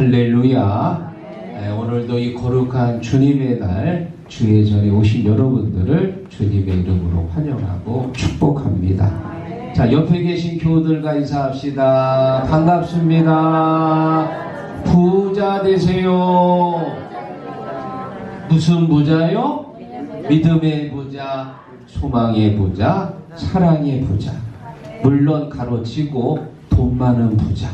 할렐루야. 오늘도 이 거룩한 주님의 날 주의 전에 오신 여러분들을 주님의 이름으로 환영하고 축복합니다. 자, 옆에 계신 교우들과 인사합시다. 반갑습니다. 부자 되세요. 무슨 부자요? 믿음의 부자, 소망의 부자, 사랑의 부자. 물론 가로치고 돈 많은 부자.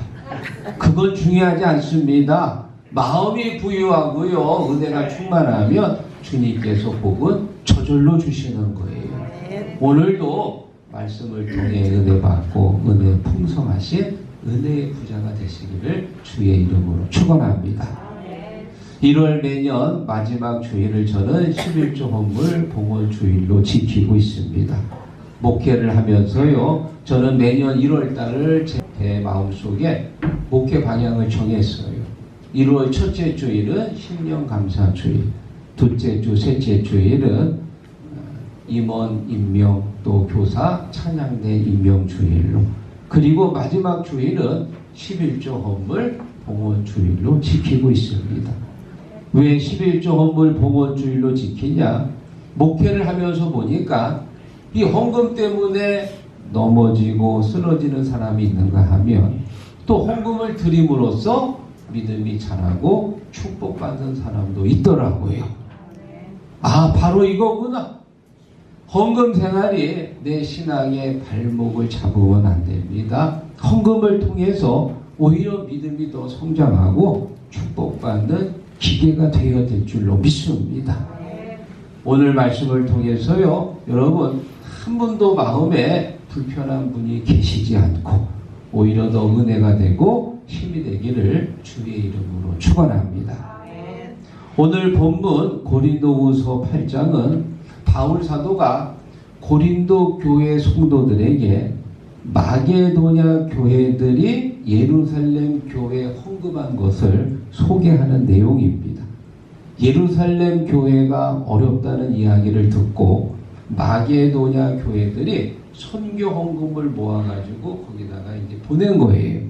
그건 중요하지 않습니다. 마음이 부유하고요, 은혜가 충만하면 주님께서 복은 저절로 주시는 거예요. 오늘도 말씀을 통해 은혜 받고 은혜 풍성하신 은혜의 부자가 되시기를 주의 이름으로 축원합니다. 1월 매년 마지막 주일을 저는 11조 헌물 봉헌 주일로 지키고 있습니다. 목회를 하면서요, 저는 매년 1월 달을 제 마음속에 목회 방향을 정했어요. 1월 첫째 주일은 신령 감사 주일, 둘째 주, 셋째 주일은 임원 임명 또 교사 찬양대 임명 주일로, 그리고 마지막 주일은 11조 헌물 봉헌 주일로 지키고 있습니다. 왜 11조 헌물 봉헌 주일로 지키냐? 목회를 하면서 보니까 이 헌금 때문에 넘어지고 쓰러지는 사람이 있는가 하면, 또 헌금을 드림으로써 믿음이 자라고 축복받는 사람도 있더라고요. 아, 바로 이거구나. 헌금 생활이 내 신앙의 발목을 잡으면 안 됩니다. 헌금을 통해서 오히려 믿음이 더 성장하고 축복받는 기계가 되어야 될 줄로 믿습니다. 오늘 말씀을 통해서요, 여러분 한 분도 마음에 불편한 분이 계시지 않고 오히려 더 은혜가 되고 힘이 되기를 주의 이름으로 축원합니다. 오늘 본문 고린도후서 8장은 바울 사도가 고린도 교회 성도들에게 마게도냐 교회들이 예루살렘 교회에 헌금한 것을 소개하는 내용입니다. 예루살렘 교회가 어렵다는 이야기를 듣고 마게도냐 교회들이 선교 헌금을 모아가지고 거기다가 이제 보낸 거예요.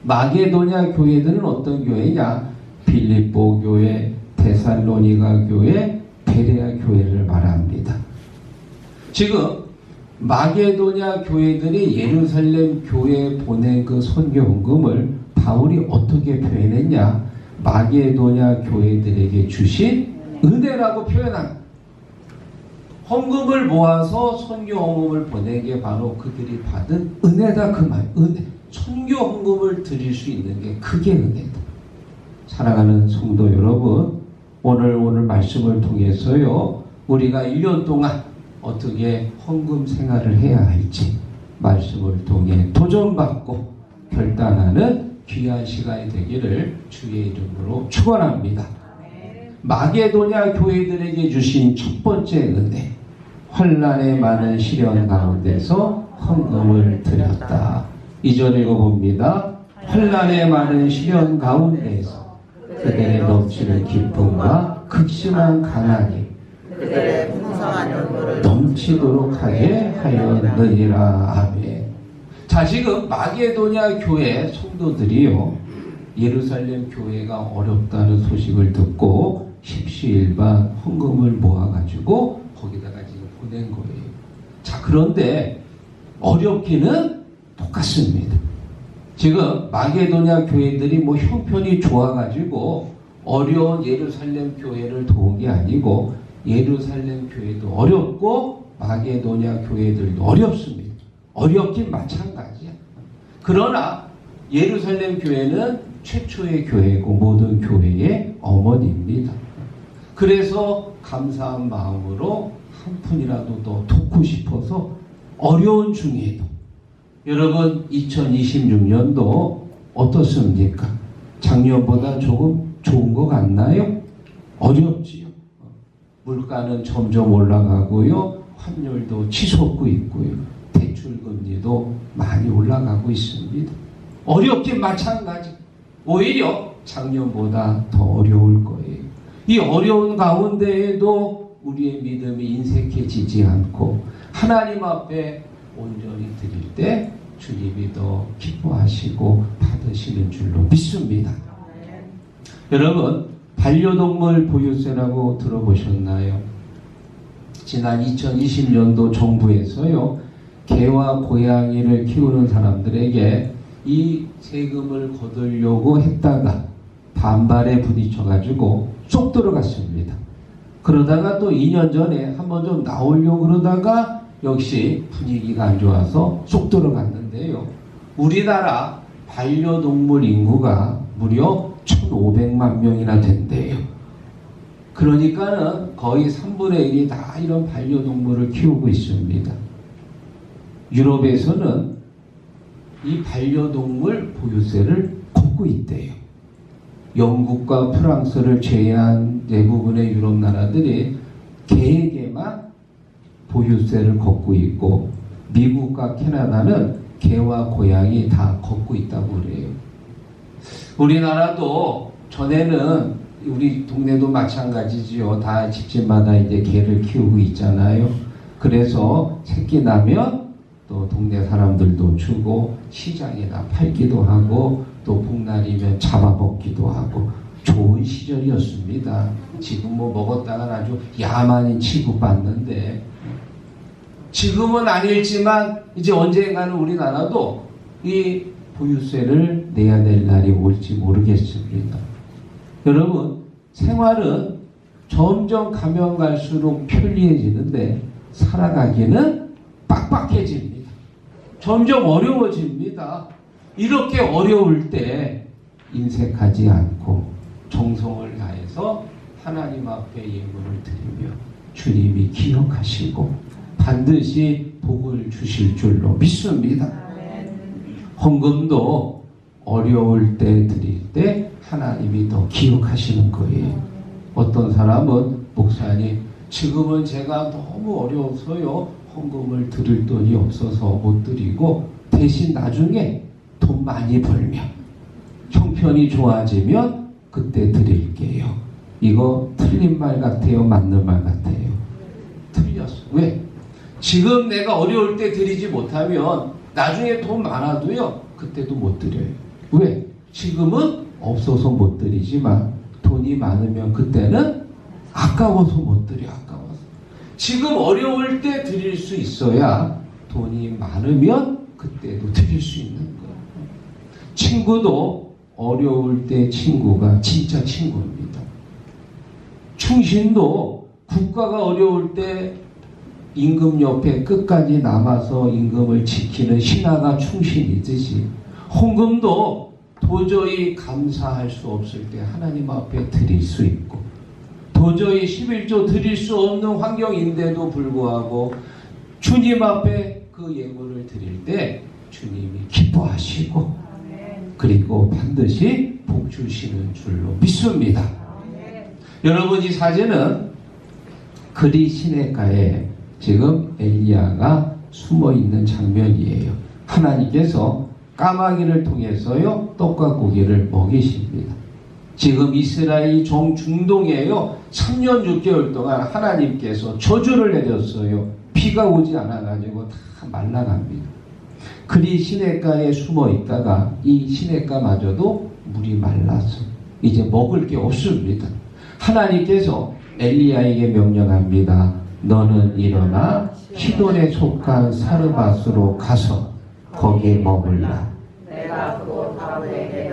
마게도냐 교회들은 어떤 교회냐? 빌립보 교회, 데살로니가 교회, 베레아 교회를 말합니다. 지금 마게도냐 교회들이 예루살렘 교회에 보낸 그 선교 헌금을 바울이 어떻게 표현했냐? 마게도냐 교회들에게 주신 은혜라고 표현합니다. 헌금을 모아서 선교 헌금을 보내게 바로 그들이 받은 은혜다, 그 말. 은혜. 선교 헌금을 드릴 수 있는 게 그게 은혜다. 사랑하는 성도 여러분, 오늘 말씀을 통해서요, 우리가 1년 동안 어떻게 헌금 생활을 해야 할지 말씀을 통해 도전받고 결단하는 귀한 시간이 되기를 주의 이름으로 축원합니다. 마게도냐 교회들에게 주신 첫 번째 은혜, 환난의 많은 시련 가운데서 헌금을 드렸다. 2절 읽어봅니다. 환난의 많은 시련 가운데서 그들의 넘치는 기쁨과 극심한 가난이 그들의 풍성한 연물을 넘치도록 하게 하였느니라. 아멘. 자, 지금 마게도냐 교회 성도들이요, 예루살렘 교회가 어렵다는 소식을 듣고 십시일반 헌금을 모아가지고 거기다가 지금 보낸 거예요. 자, 그런데 어렵기는 똑같습니다. 지금 마게도냐 교회들이 뭐 형편이 좋아가지고 어려운 예루살렘 교회를 도운 게 아니고, 예루살렘 교회도 어렵고 마게도냐 교회들도 어렵습니다. 어렵긴 마찬가지야. 그러나 예루살렘 교회는 최초의 교회고 모든 교회의 어머니입니다. 그래서 감사한 마음으로 한 푼이라도 더 돕고 싶어서 어려운 중에도, 여러분 2026년도 어떻습니까? 작년보다 조금 좋은 것 같나요? 어렵지요. 물가는 점점 올라가고요, 환율도 치솟고 있고요, 대출금리도 많이 올라가고 있습니다. 어렵긴 마찬가지. 오히려 작년보다 더 어려울 거예요. 이 어려운 가운데에도 우리의 믿음이 인색해지지 않고 하나님 앞에 온전히 드릴 때 주님이 더 기뻐하시고 받으시는 줄로 믿습니다. 여러분, 반려동물 보유세라고 들어보셨나요? 지난 2020년도 정부에서요, 개와 고양이를 키우는 사람들에게 이 세금을 거두려고 했다가 반발에 부딪혀가지고 쏙 들어갔습니다. 그러다가 또 2년 전에 한번 좀 나오려고 그러다가 역시 분위기가 안 좋아서 쏙 들어갔는데요. 우리나라 반려동물 인구가 무려 1,500만 명이나 된대요. 그러니까는 거의 3분의 1이 다 이런 반려동물을 키우고 있습니다. 유럽에서는 이 반려동물 보유세를 걷고 있대요. 영국과 프랑스를 제외한 대부분의 유럽 나라들이 개에게만 보유세를 걷고 있고, 미국과 캐나다는 개와 고양이 다 걷고 있다고 그래요. 우리나라도 전에는 우리 동네도 마찬가지지요. 다 집집마다 이제 개를 키우고 있잖아요. 그래서 새끼 나면 또 동네 사람들도 주고 시장에다 팔기도 하고 또 복날이면 잡아먹기도 하고 좋은 시절이었습니다. 지금 뭐 먹었다가 아주 야만인 취급받는데, 지금은 아닐지만 이제 언젠가는 우리나라도 이 보유세를 내야 될 날이 올지 모르겠습니다. 여러분, 생활은 점점 가면 갈수록 편리해지는데 살아가기는 빡빡해집니다. 점점 어려워집니다. 이렇게 어려울 때 인색하지 않고 정성을 다해서 하나님 앞에 예물을 드리며 주님이 기억하시고 반드시 복을 주실 줄로 믿습니다. 헌금도 어려울 때 드릴 때 하나님이 더 기억하시는 거예요. 어떤 사람은 목사님, 지금은 제가 너무 어려워서요 헌금을 드릴 돈이 없어서 못 드리고 대신 나중에 돈 많이 벌면 형편이 좋아지면 그때 드릴게요. 이거 틀린 말 같아요? 맞는 말 같아요? 틀렸어. 왜? 지금 내가 어려울 때 드리지 못하면 나중에 돈 많아도요 그때도 못 드려요. 왜? 지금은 없어서 못 드리지만 돈이 많으면 그때는 아까워서 못 드려. 아까워서. 지금 어려울 때 드릴 수 있어야 돈이 많으면 그때도 드릴 수 있는 거예요. 친구도 어려울 때 친구가 진짜 친구입니다. 충신도 국가가 어려울 때 임금 옆에 끝까지 남아서 임금을 지키는 신하가 충신이듯이 헌금도 도저히 감사할 수 없을 때 하나님 앞에 드릴 수 있고, 도저히 11조 드릴 수 없는 환경인데도 불구하고 주님 앞에 그 예물을 드릴 때 주님이 기뻐하시고 그리고 반드시 복 주시는 줄로 믿습니다. 여러분, 이 사진은 그리 시냇가에 지금 엘리야가 숨어 있는 장면이에요. 하나님께서 까마귀를 통해서요 떡과 고기를 먹이십니다. 지금 이스라엘이 중동에요 3년 6개월 동안 하나님께서 저주를 내렸어요. 비가 오지 않아가지고 다 말라갑니다. 그리 시냇가에 숨어 있다가 이 시냇가마저도 물이 말라서 이제 먹을 게 없습니다. 하나님께서 엘리야에게 명령합니다. 너는 일어나 시돈에 속한 사르밧으로 가서 거기에 머물라.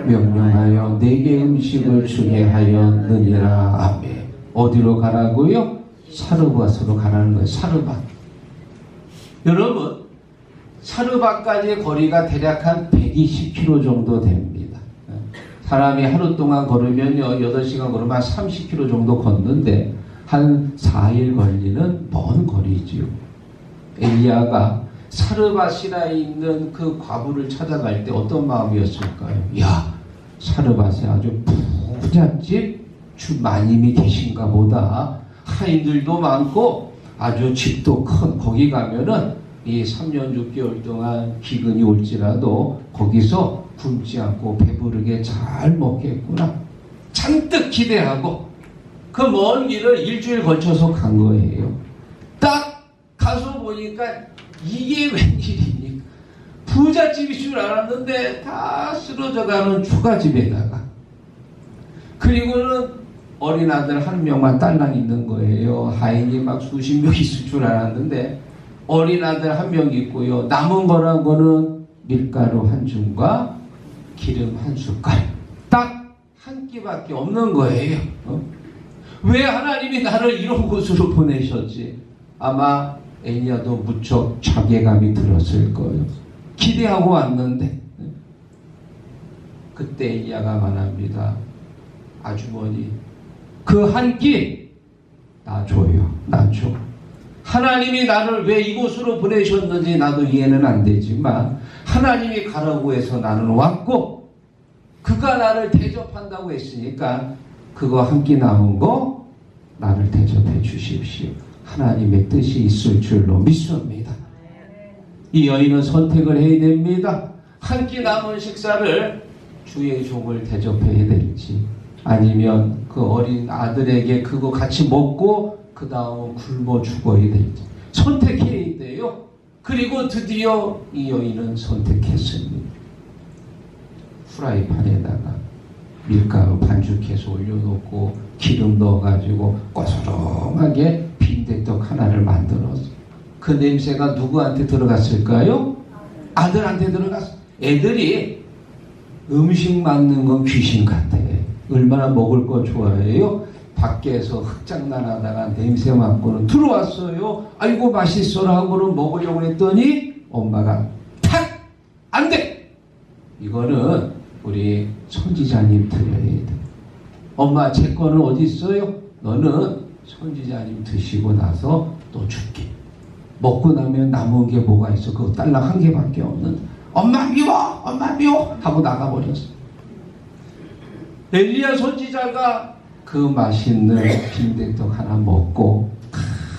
명령하여 내게 음식을 주게 하였느니라. 아멘. 어디로 가라고요? 사르밧으로 가라는 거예요. 사르밧. 여러분, 사르밧까지의 거리가 대략 한 120km 정도 됩니다. 사람이 하루 동안 걸으면요 8시간 걸으면 한 30km 정도 걷는데 한 4일 걸리는 먼 거리지요. 엘리야가 사르밧이라 있는 그 과부를 찾아갈 때 어떤 마음이었을까요? 야, 사르밧에 아주 부잣집 마님이 계신가 보다. 하인들도 많고 아주 집도 큰, 거기 가면은 이 3년 6개월 동안 기근이 올지라도 거기서 굶지 않고 배부르게 잘 먹겠구나. 잔뜩 기대하고 그 먼 길을 일주일 걸쳐서 간 거예요. 딱 가서 보니까 이게 웬일입니까? 부잣집일 줄 알았는데 다 쓰러져가는 초가집에다가, 그리고는 어린 아들 한 명만 딸랑 있는 거예요. 하인이 막 수십 명 있을 줄 알았는데 어린 아들 한 명 있고요. 남은 거라고는 밀가루 한 줌과 기름 한 숟갈, 딱 한 끼밖에 없는 거예요. 왜 하나님이 나를 이런 곳으로 보내셨지? 아마 애니아도 무척 자괴감이 들었을 거예요. 기대하고 왔는데. 그때 애니아가 말합니다. 아주머니, 그 한 끼 나 줘요. 나 줘. 하나님이 나를 왜 이곳으로 보내셨는지 나도 이해는 안 되지만 하나님이 가라고 해서 나는 왔고, 그가 나를 대접한다고 했으니까 그거 한 끼 남은 거 나를 대접해 주십시오. 하나님의 뜻이 있을 줄로 믿습니다. 이 여인은 선택을 해야 됩니다. 한 끼 남은 식사를 주의 종을 대접해야 될지, 아니면 그 어린 아들에게 그거 같이 먹고 그 다음 굶어 죽어야 될지 선택해야 돼요. 그리고 드디어 이 여인은 선택했습니다. 프라이팬에다가 밀가루 반죽해서 올려놓고 기름 넣어가지고 꼬스름하게 빈대떡 하나를 만들었어. 그 냄새가 누구한테 들어갔을까요? 아들한테 들어갔어. 애들이 음식 만든 건 귀신 같아. 얼마나 먹을 거 좋아해요? 밖에서 흙장난하다가 냄새 맡고는 들어왔어요. 아이고 맛있어라 하고는 먹으려고 했더니 엄마가 탁! 안 돼! 이거는 우리 선지자님 드려야 돼. 엄마 제 거는 어디 있어요? 너는 선지자님 드시고 나서 또 줄게. 먹고 나면 남은 게 뭐가 있어? 그거 딸랑 한 개밖에 없는. 엄마 미워! 엄마 미워! 하고 나가버렸어. 엘리야 선지자가 그 맛있는 빈대떡 하나 먹고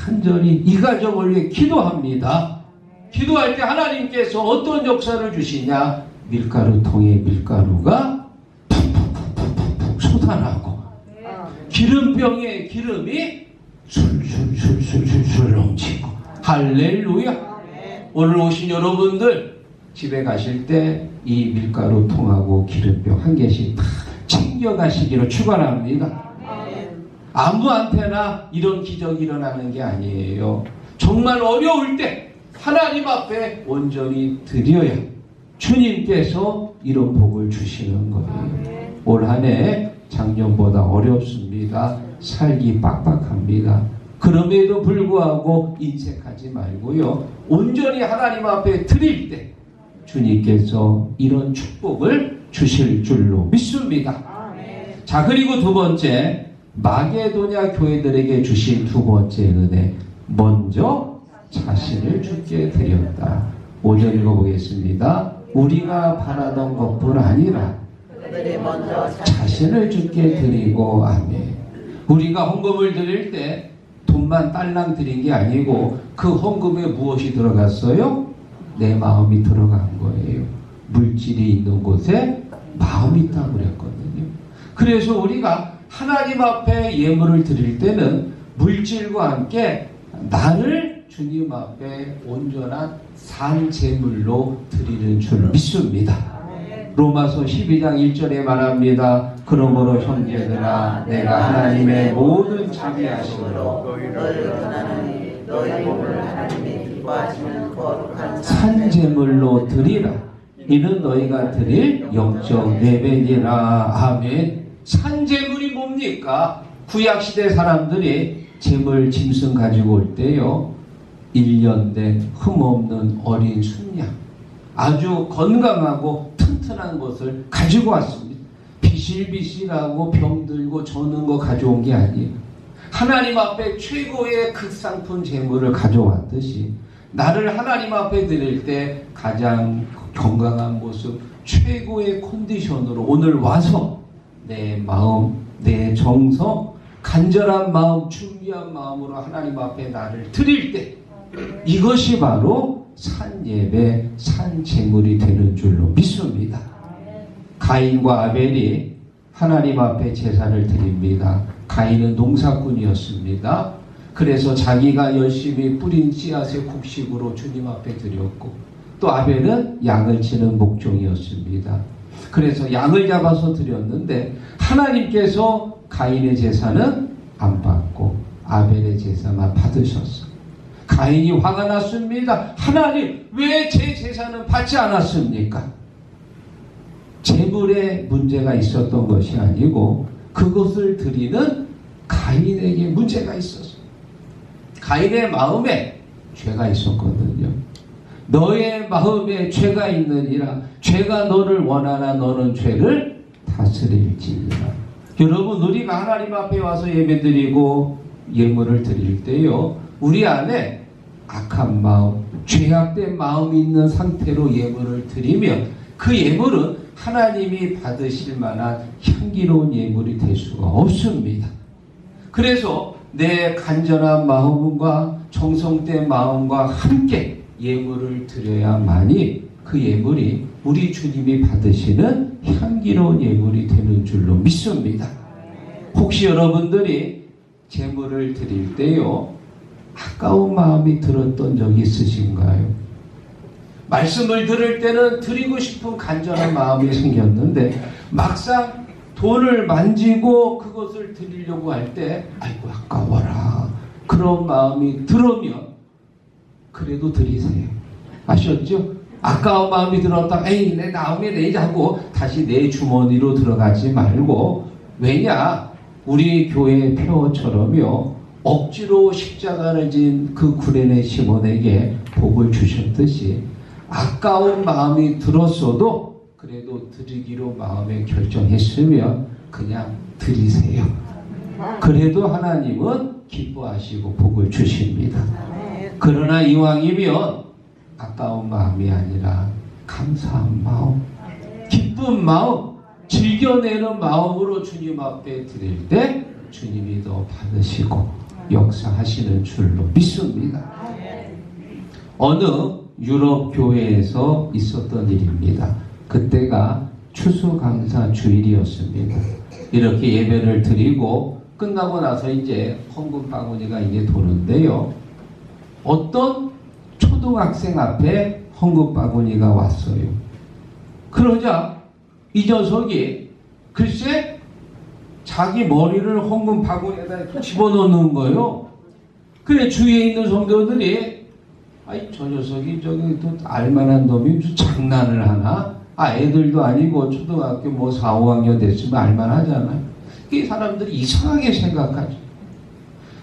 간절히 이 가정을 위해 기도합니다. 기도할 때 하나님께서 어떤 역사를 주시냐? 밀가루통에 밀가루가 푹푹푹푹 솟아나고 기름병에 기름이 술술술술술 넘치고. 할렐루야. 오늘 오신 여러분들 집에 가실 때 이 밀가루통하고 기름병 한 개씩 다 챙겨가시기로 축원합니다. 아무한테나 이런 기적이 일어나는 게 아니에요. 정말 어려울 때 하나님 앞에 온전히 드려야 주님께서 이런 복을 주시는 거예요. 올 한 해 작년보다 어렵습니다. 살기 빡빡합니다. 그럼에도 불구하고 인색하지 말고요. 온전히 하나님 앞에 드릴 때 주님께서 이런 축복을 주실 줄로 믿습니다. 자, 그리고 두 번째, 마게도냐 교회들에게 주신 두 번째 은혜, 먼저 자신을 주께 드렸다. 5절 읽어보겠습니다. 우리가 바라던 것뿐 아니라 자신을 주께 드리고. 아멘. 우리가 헌금을 드릴 때 돈만 딸랑 드린 게 아니고 그 헌금에 무엇이 들어갔어요? 내 마음이 들어간 거예요. 물질이 있는 곳에 마음이 있다고 그랬거든요. 그래서 우리가 하나님 앞에 예물을 드릴 때는 물질과 함께 나를 주님 앞에 온전한 산 제물로 드리는 줄 믿습니다. 로마서 12장 1절에 말합니다. 그러므로 형제들아, 내가 하나님의 모든 자비하심으로 너희 몸을 하나님의 기뻐하시는 거룩한 산 제물로 드리라. 이는 너희가 드릴 영적 예배니라. 아멘. 산 제물이 뭡니까? 구약시대 사람들이 제물 짐승 가지고 올 때요, 1년 된 흠없는 어린 순양, 아주 건강하고 튼튼한 것을 가지고 왔습니다. 비실비실하고 병들고 저는 거 가져온 게 아니에요. 하나님 앞에 최고의 극상품 제물을 가져왔듯이 나를 하나님 앞에 드릴 때 가장 건강한 모습, 최고의 컨디션으로 오늘 와서 내 마음, 내 정성, 간절한 마음, 준비한 마음으로 하나님 앞에 나를 드릴 때 이것이 바로 산 예배, 산 제물이 되는 줄로 믿습니다. 가인과 아벨이 하나님 앞에 제사를 드립니다. 가인은 농사꾼이었습니다. 그래서 자기가 열심히 뿌린 씨앗의 곡식으로 주님 앞에 드렸고, 또 아벨은 양을 치는 목종이었습니다. 그래서 양을 잡아서 드렸는데 하나님께서 가인의 제사는 안 받고 아벨의 제사만 받으셨어. 가인이 화가 났습니다. 하나님, 왜 제 제사는 받지 않았습니까? 재물에 문제가 있었던 것이 아니고 그것을 드리는 가인에게 문제가 있었어요. 가인의 마음에 죄가 있었거든요. 너의 마음에 죄가 있느니라. 죄가 너를 원하나 너는 죄를 다스릴지니라. 여러분, 우리가 하나님 앞에 와서 예배드리고 예물을 드릴 때요, 우리 안에 악한 마음, 죄악된 마음이 있는 상태로 예물을 드리면 그 예물은 하나님이 받으실 만한 향기로운 예물이 될 수가 없습니다. 그래서 내 간절한 마음과 정성된 마음과 함께 예물을 드려야만이 그 예물이 우리 주님이 받으시는 향기로운 예물이 되는 줄로 믿습니다. 혹시 여러분들이 제물을 드릴 때요, 아까운 마음이 들었던 적이 있으신가요? 말씀을 들을 때는 드리고 싶은 간절한 마음이 생겼는데 막상 돈을 만지고 그것을 드리려고 할 때 아이고 아까워라 그런 마음이 들으면 그래도 드리세요. 아셨죠? 아까운 마음이 들었다 에이 내 다음에 내지 하고 다시 내 주머니로 들어가지 말고, 왜냐, 우리 교회 표어처럼요, 억지로 십자가를 진 그 구레네 시몬에게 복을 주셨듯이 아까운 마음이 들었어도 그래도 드리기로 마음에 결정했으면 그냥 드리세요. 그래도 하나님은 기뻐하시고 복을 주십니다. 그러나 이왕이면 아까운 마음이 아니라 감사한 마음, 기쁜 마음, 즐겨내는 마음으로 주님 앞에 드릴 때 주님이 더 받으시고 역사하시는 줄로 믿습니다. 어느 유럽 교회에서 있었던 일입니다. 그때가 추수감사 주일이었습니다. 이렇게 예배를 드리고 끝나고 나서 이제 헌금 바구니가 이제 도는데요, 어떤 초등학생 앞에 헌금 바구니가 왔어요. 그러자 이 녀석이 글쎄 자기 머리를 헌금 바구니에다 집어넣는 거예요. 그래 주위에 있는 성도들이 아이 저 녀석이 저기 또 알만한 놈이 무슨 장난을 하나? 아 애들도 아니고 초등학교 뭐 4, 5학년 됐으면 알만하잖아요. 이 사람들이 이상하게 생각하죠.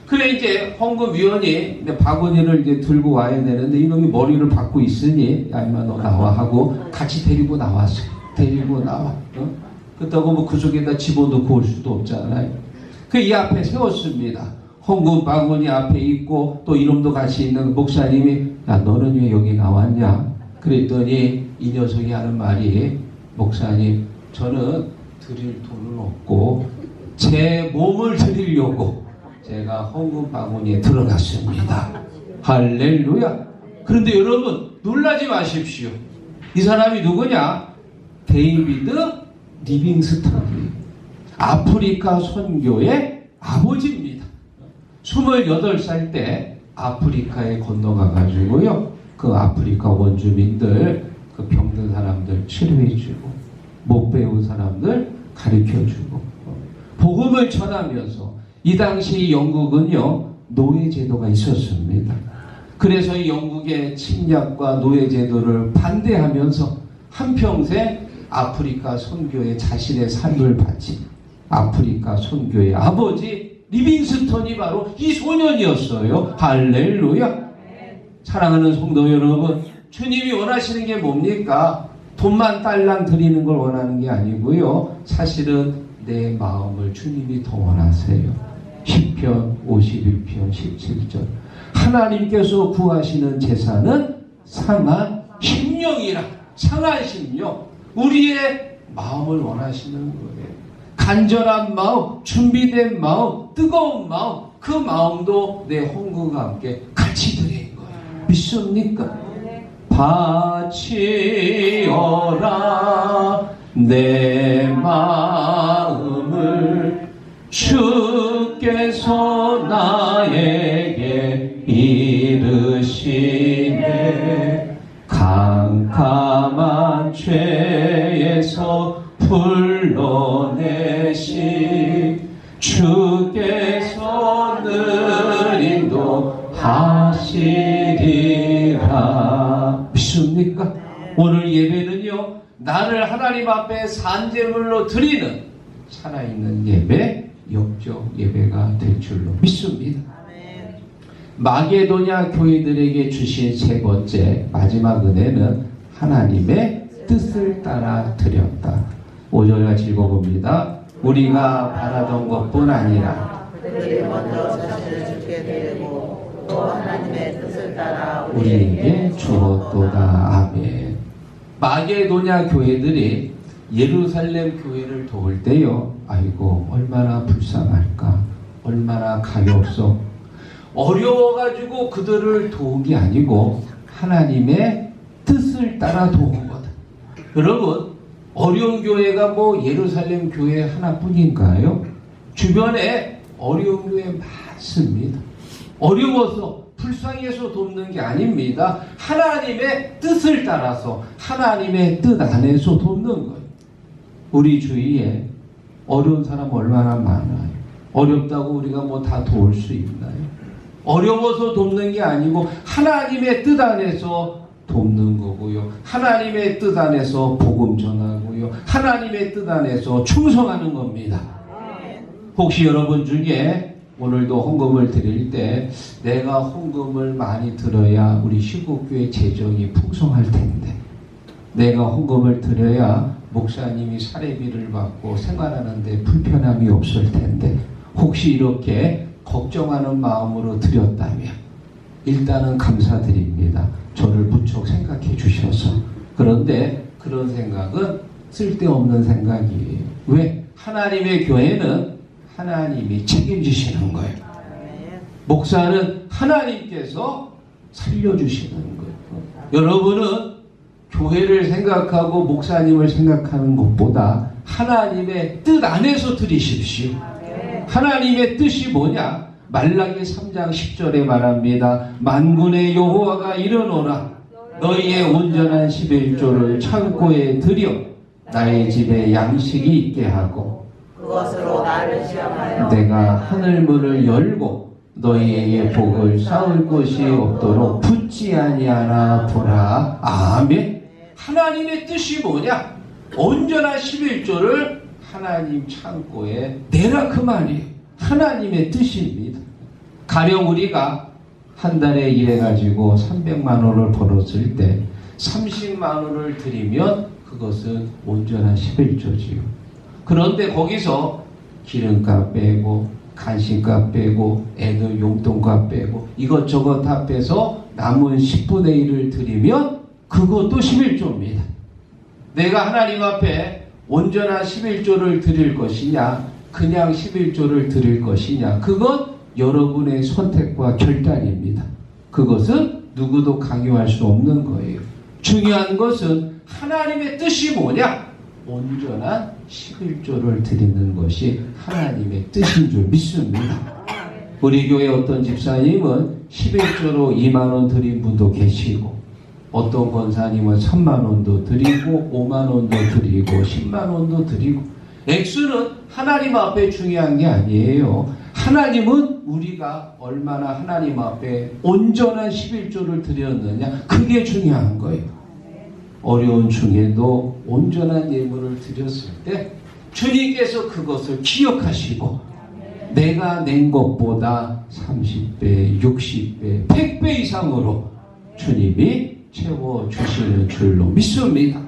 그래 이제 헌금위원이 바구니를 이제 들고 와야 되는데 이놈이 머리를 박고 있으니 야 임마 너 나와 하고 같이 데리고 나왔어요. 데리고 나와. 그렇다고 뭐 그 속에다 집어넣고 올 수도 없잖아요. 그 이 앞에 세웠습니다. 헌금 바구니 앞에 있고 또 이놈도 같이 있는 목사님이 야 너는 왜 여기 나왔냐? 그랬더니 이 녀석이 하는 말이 목사님 저는 드릴 돈은 없고 제 몸을 드리려고 제가 헌금 바구니에 들어갔습니다. 할렐루야. 그런데 여러분 놀라지 마십시오. 이 사람이 누구냐? 데이비드 리빙스턴이 아프리카 선교의 아버지입니다. 28살 때 아프리카에 건너가가지고요, 그 아프리카 원주민들, 그 병든 사람들 치료해주고, 못 배운 사람들 가르쳐주고, 복음을 전하면서, 이 당시 영국은요, 노예제도가 있었습니다. 그래서 이 영국의 침략과 노예제도를 반대하면서 한평생 아프리카 선교에 자신의 삶을 바친 아프리카 선교의 아버지 리빙스턴이 바로 이 소년이었어요. 할렐루야. 사랑하는 성도 여러분, 주님이 원하시는 게 뭡니까? 돈만 딸랑 드리는 걸 원하는 게 아니고요, 사실은 내 마음을 주님이 더 원하세요. 시편 51편 17절 하나님께서 구하시는 제사는 상한 심령이라. 상한 심령, 우리의 마음을 원하시는 거예요. 간절한 마음, 준비된 마음, 뜨거운 마음, 그 마음도 내 헌금과 함께 같이 드린 거예요. 믿습니까? 바치어라 내 마음을 주께서 나에게 이르시네. 가만 죄에서 불러내시 주께서 늘 인도하시리라. 믿습니까? 오늘 예배는요, 나를 하나님 앞에 산제물로 드리는 살아있는 예배, 영적 예배가 될 줄로 믿습니다. 마게도냐 교회들에게 주신 세 번째 마지막 은혜는 하나님의 뜻을 따라 드렸다. 5절 같이 읽어봅니다. 우리가 바라던 것뿐 아니라 그들이 먼저 자신을 주게 되고 또 하나님의 뜻을 따라 우리에게 주었도다. 아멘. 마게도냐 교회들이 예루살렘 교회를 도울 때요, 아이고 얼마나 불쌍할까, 얼마나 가엾어. 어려워가지고 그들을 도운 게 아니고 하나님의 뜻을 따라 도운 거다. 여러분, 어려운 교회가 뭐 예루살렘 교회 하나뿐인가요? 주변에 어려운 교회 많습니다. 어려워서 불쌍해서 돕는 게 아닙니다. 하나님의 뜻을 따라서 하나님의 뜻 안에서 돕는 거예요. 우리 주위에 어려운 사람 얼마나 많아요. 어렵다고 우리가 뭐 다 도울 수 있나요? 어려워서 돕는 게 아니고 하나님의 뜻 안에서 돕는 거고요. 하나님의 뜻 안에서 복음 전하고요. 하나님의 뜻 안에서 충성하는 겁니다. 혹시 여러분 중에 오늘도 헌금을 드릴 때 내가 헌금을 많이 들어야 우리 시국교회 재정이 풍성할 텐데, 내가 헌금을 드려야 목사님이 사례비를 받고 생활하는 데 불편함이 없을 텐데, 혹시 이렇게 걱정하는 마음으로 드렸다면 일단은 감사드립니다. 저를 무척 생각해 주셔서. 그런데 그런 생각은 쓸데없는 생각이에요. 왜? 하나님의 교회는 하나님이 책임지시는 거예요. 목사는 하나님께서 살려주시는 거예요. 여러분은 교회를 생각하고 목사님을 생각하는 것보다 하나님의 뜻 안에서 드리십시오. 하나님의 뜻이 뭐냐? 말라기 3장 10절에 말합니다. 만군의 여호와가 이르노라. 너희의 온전한 11조를 창고에 들여 나의 집에 양식이 있게 하고 그것으로 나를 시험하여 내가 하늘문을 열고 너희에게 복을 쌓을 곳이 없도록 붙지 아니하나 보라. 아멘. 하나님의 뜻이 뭐냐? 온전한 11조를 하나님 창고에 내라, 그 말이에요. 하나님의 뜻입니다. 가령 우리가 한 달에 일해가지고 300만 원을 벌었을 때 30만 원을 드리면 그것은 온전한 11조지요. 그런데 거기서 기름값 빼고 간식값 빼고 애들 용돈값 빼고 이것저것 다 빼서 남은 10분의 1을 드리면 그것도 11조입니다. 내가 하나님 앞에 온전한 11조를 드릴 것이냐, 그냥 11조를 드릴 것이냐, 그건 여러분의 선택과 결단입니다. 그것은 누구도 강요할 수 없는 거예요. 중요한 것은 하나님의 뜻이 뭐냐? 온전한 11조를 드리는 것이 하나님의 뜻인 줄 믿습니다. 우리 교회 어떤 집사님은 11조로 2만 원 드린 분도 계시고, 어떤 권사님은 3만 원도 드리고 5만 원도 드리고 10만 원도 드리고, 액수는 하나님 앞에 중요한 게 아니에요. 하나님은 우리가 얼마나 하나님 앞에 온전한 11조를 드렸느냐, 그게 중요한 거예요. 어려운 중에도 온전한 예물을 드렸을 때 주님께서 그것을 기억하시고 내가 낸 것보다 30배, 60배, 100배 이상으로 주님이 채워주시는 줄로 믿습니다.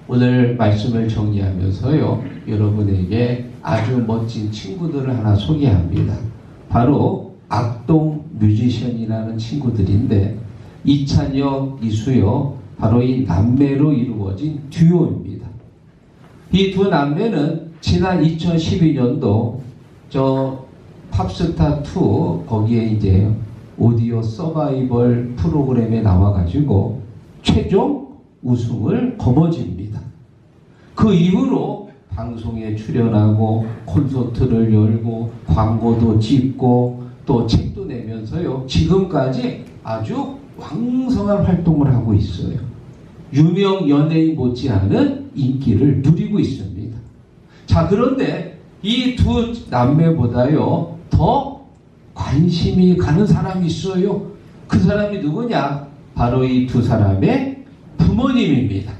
오늘 말씀을 정리하면서요, 여러분에게 아주 멋진 친구들을 하나 소개합니다. 바로 악동 뮤지션이라는 친구들인데, 이찬혁, 이수혁, 바로 이 남매로 이루어진 듀오입니다. 이 두 남매는 지난 2012년도 저 팝스타2 거기에 이제 오디오 서바이벌 프로그램에 나와가지고 최종 우승을 거머쥡니다. 그 이후로 방송에 출연하고 콘서트를 열고 광고도 찍고 또 책도 내면서요, 지금까지 아주 왕성한 활동을 하고 있어요. 유명 연예인 못지않은 인기를 누리고 있습니다. 자, 그런데 이 두 남매보다요 더 관심이 가는 사람이 있어요. 그 사람이 누구냐? 바로 이 두 사람의 부모님입니다.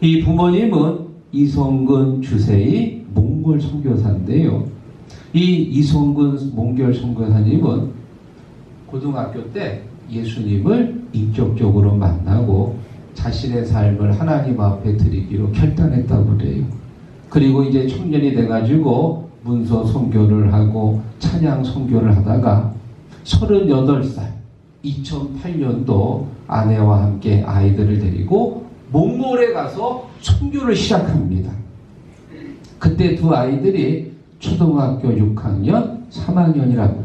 이 부모님은 이성근 주세의 몽골 선교사인데요. 이 이성근 몽골 선교사님은 고등학교 때 예수님을 인격적으로 만나고 자신의 삶을 하나님 앞에 드리기로 결단했다고 그래요. 그리고 이제 청년이 돼가지고 문서 선교를 하고 찬양 선교를 하다가 38살 2008년도 아내와 함께 아이들을 데리고 몽골에 가서 선교를 시작합니다. 그때 두 아이들이 초등학교 6학년, 3학년이라고.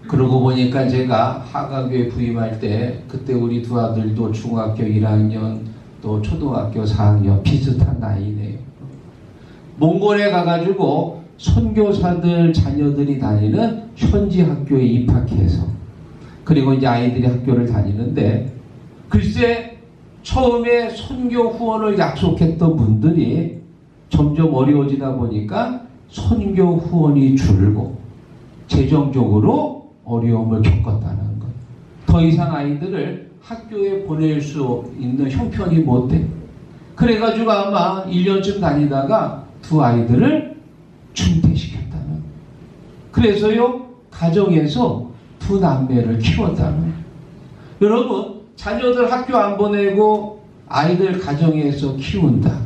그러고 보니까 제가 하가교에 부임할 때 그때 우리 두 아들도 중학교 1학년 또 초등학교 4학년 비슷한 나이네요. 몽골에 가가지고 선교사들 자녀들이 다니는 현지 학교에 입학해서 그리고 이제 아이들이 학교를 다니는데 글쎄 처음에 선교 후원을 약속했던 분들이 점점 어려워지다 보니까 선교 후원이 줄고 재정적으로 어려움을 겪었다는 것. 더 이상 아이들을 학교에 보낼 수 있는 형편이 못 돼. 그래가지고 아마 1년쯤 다니다가 두 아이들을 중퇴시켰다는 것. 그래서요 가정에서 두 남매를 키웠다는 것. 여러분 자녀들 학교 안 보내고 아이들 가정에서 키운다.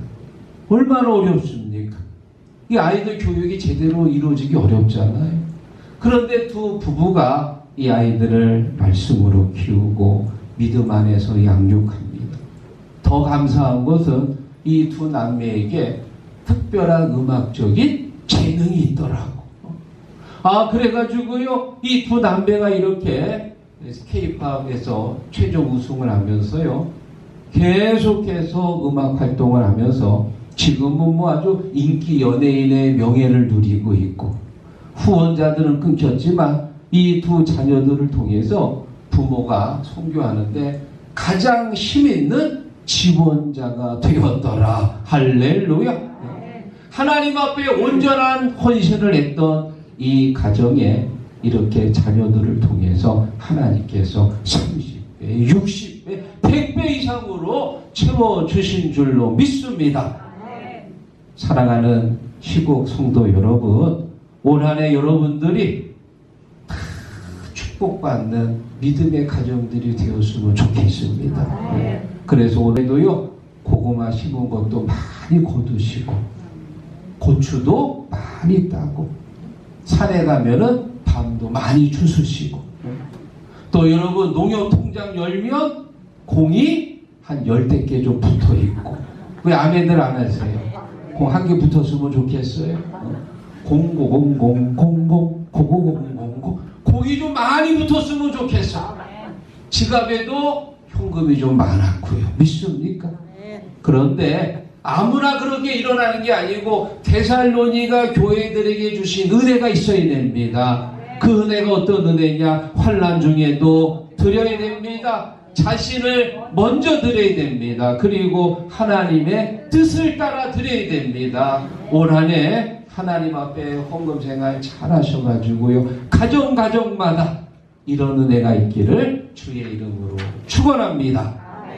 얼마나 어렵습니까? 이 아이들 교육이 제대로 이루어지기 어렵잖아요. 그런데 두 부부가 이 아이들을 말씀으로 키우고 믿음 안에서 양육합니다. 더 감사한 것은 이 두 남매에게 특별한 음악적인 재능이 있더라고. 그래가지고요 이 두 남매가 이렇게 K-팝에서 최종 우승을 하면서요 계속해서 음악 활동을 하면서 지금은 뭐 아주 인기 연예인의 명예를 누리고 있고 후원자들은 끊겼지만 이 두 자녀들을 통해서 부모가 선교하는데 가장 힘있는 지원자가 되었더라. 할렐루야. 하나님 앞에 온전한 헌신을 했던 이 가정에 이렇게 자녀들을 통해서 하나님께서 30배, 60배, 100배 이상으로 채워주신 줄로 믿습니다. 사랑하는 시국 성도 여러분, 올 한 해 여러분들이 다 축복받는 믿음의 가정들이 되었으면 좋겠습니다. 그래서 올해도요 고구마 심은 것도 많이 거두시고 고추도 많이 따고 산에 가면은 밤도 많이 주스시고 또 여러분 농협통장 열면 공이 한 10개 좀 붙어있고 왜 아멘들 안 하세요? 공 한 개 붙었으면 좋겠어요. 0000000000 공이 좀 많이 붙었으면 좋겠어. 지갑에도 현금이 좀 많았고요. 믿습니까? 그런데 아무나 그렇게 일어나는 게 아니고 데살로니가 교회들에게 주신 은혜가 있어야 됩니다. 그 은혜가 어떤 은혜냐? 환난 중에도 드려야 됩니다. 자신을 먼저 드려야 됩니다. 그리고 하나님의 뜻을 따라 드려야 됩니다. 올 한 해 하나님 앞에 헌금 생활 잘 하셔가지고요 가정마다 이런 은혜가 있기를 주의 이름으로 축원합니다.